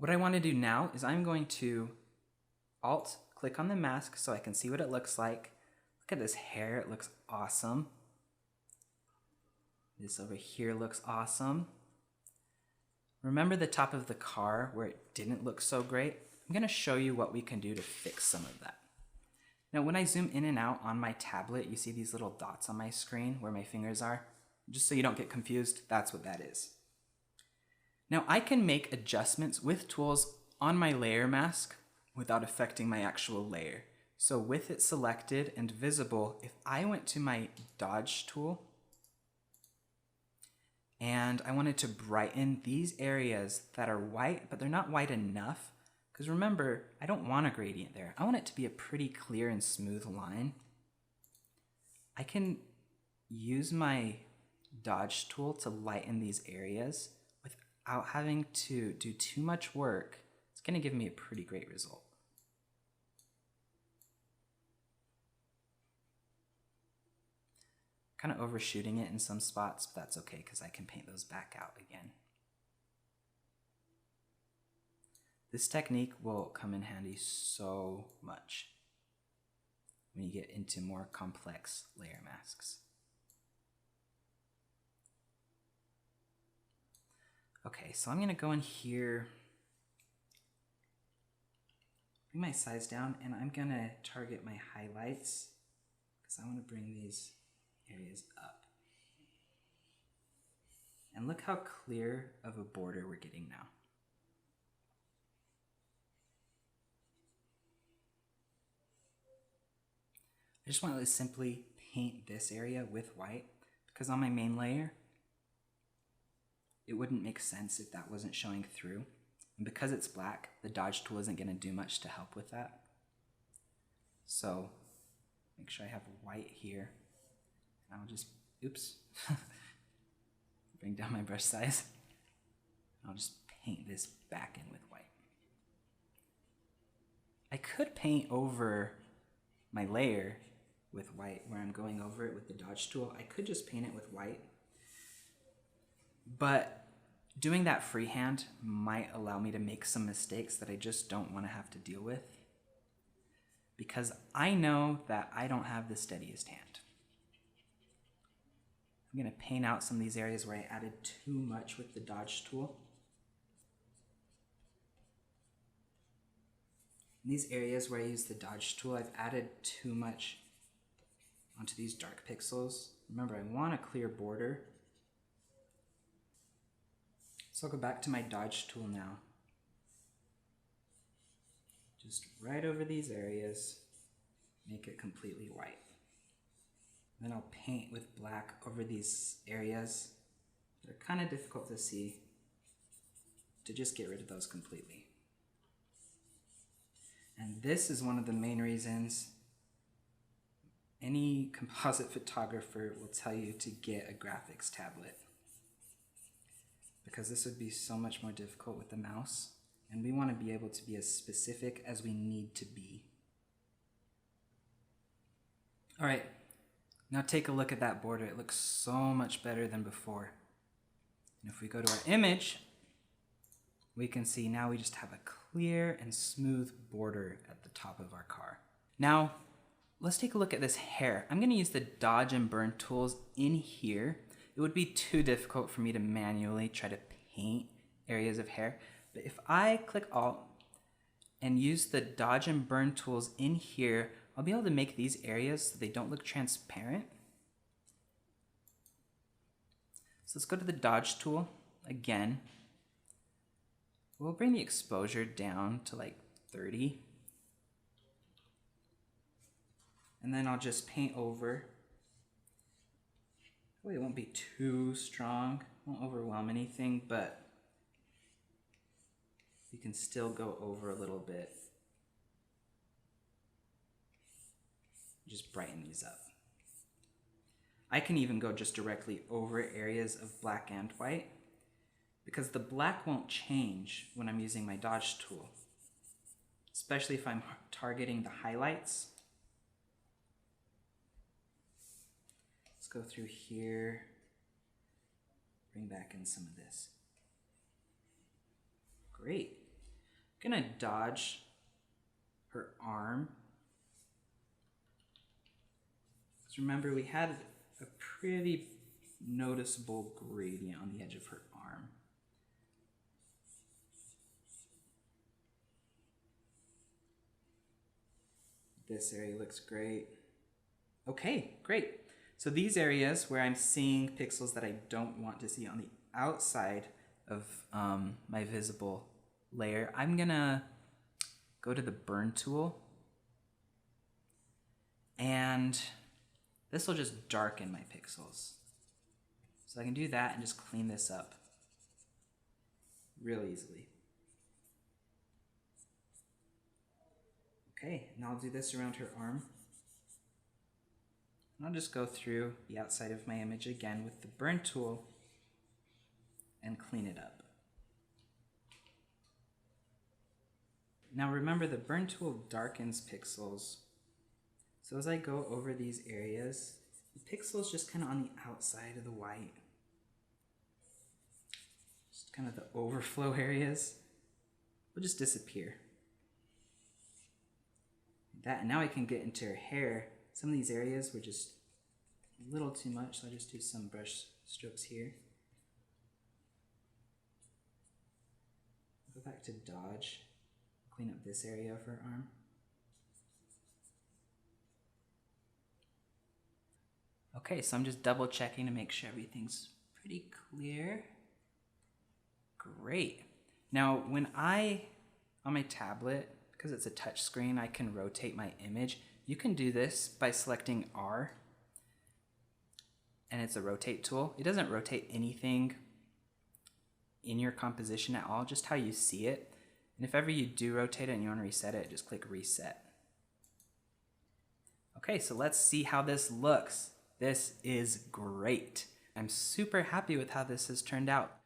What I want to do now is I'm going to Alt click on the mask so I can see what it looks like. Look at this hair, it looks awesome. This over here looks awesome. Remember the top of the car where it didn't look so great? I'm going to show you what we can do to fix some of that. Now when I zoom in and out on my tablet, you see these little dots on my screen where my fingers are. Just so you don't get confused, that's what that is. Now I can make adjustments with tools on my layer mask without affecting my actual layer. So with it selected and visible, if I went to my dodge tool and I wanted to brighten these areas that are white, but they're not white enough, because remember, I don't want a gradient there. I want it to be a pretty clear and smooth line. I can use my dodge tool to lighten these areas without having to do too much work. It's going to give me a pretty great result. Kind of overshooting it in some spots, but that's okay because I can paint those back out again. This technique will come in handy so much when you get into more complex layer masks. Okay, so I'm going to go in here, bring my size down, and I'm going to target my highlights because I want to bring these areas up. And look how clear of a border we're getting now. I just want to simply paint this area with white because on my main layer, it wouldn't make sense if that wasn't showing through. And because it's black, the dodge tool isn't going to do much to help with that. So make sure I have white here. And I'll just, oops, bring down my brush size. I'll just paint this back in with white. I could paint over my layer with white where I'm going over it with the dodge tool. I could just paint it with white. But doing that freehand might allow me to make some mistakes that I just don't want to have to deal with, because I know that I don't have the steadiest hand. I'm going to paint out some of these areas where I added too much with the dodge tool. In these areas where I use the dodge tool, I've added too much onto these dark pixels. Remember, I want a clear border. So I'll go back to my dodge tool now. Just right over these areas, make it completely white. Then I'll paint with black over these areas that are kind of difficult to see, to just get rid of those completely. And this is one of the main reasons any composite photographer will tell you to get a graphics tablet, because this would be so much more difficult with the mouse, and we want to be able to be as specific as we need to be. All right. Now take a look at that border. It looks so much better than before. And if we go to our image, we can see now we just have a clear and smooth border at the top of our car. Now, let's take a look at this hair. I'm going to use the dodge and burn tools in here. It would be too difficult for me to manually try to paint areas of hair. But if I click Alt and use the dodge and burn tools in here, I'll be able to make these areas so they don't look transparent. So let's go to the dodge tool again. We'll bring the exposure down to like 30. And then I'll just paint over. It won't be too strong, won't overwhelm anything, but you can still go over a little bit. Just brighten these up. I can even go just directly over areas of black and white, because the black won't change when I'm using my dodge tool, especially if I'm targeting the highlights. Let's go through here, bring back in some of this. Great. I'm gonna dodge her arm. Because remember, we had a pretty noticeable gradient on the edge of her arm. This area looks great. Okay, great. So these areas where I'm seeing pixels that I don't want to see on the outside of my visible layer, I'm gonna go to the burn tool, and this will just darken my pixels. So I can do that and just clean this up real easily. Okay, now I'll do this around her arm. And I'll just go through the outside of my image again with the burn tool and clean it up. Now remember, the burn tool darkens pixels. So as I go over these areas, the pixels just kind of on the outside of the white, just kind of the overflow areas, will just disappear. That, and now I can get into her hair. Some of these areas were just a little too much, so I'll just do some brush strokes here. Go back to dodge, clean up this area of her arm. Okay, so I'm just double checking to make sure everything's pretty clear. Great. Now, when on my tablet, because it's a touch screen, I can rotate my image. You can do this by selecting R, and it's a rotate tool. It doesn't rotate anything in your composition at all, just how you see it. And if ever you do rotate it and you want to reset it, just click reset. Okay, so let's see how this looks. This is great. I'm super happy with how this has turned out.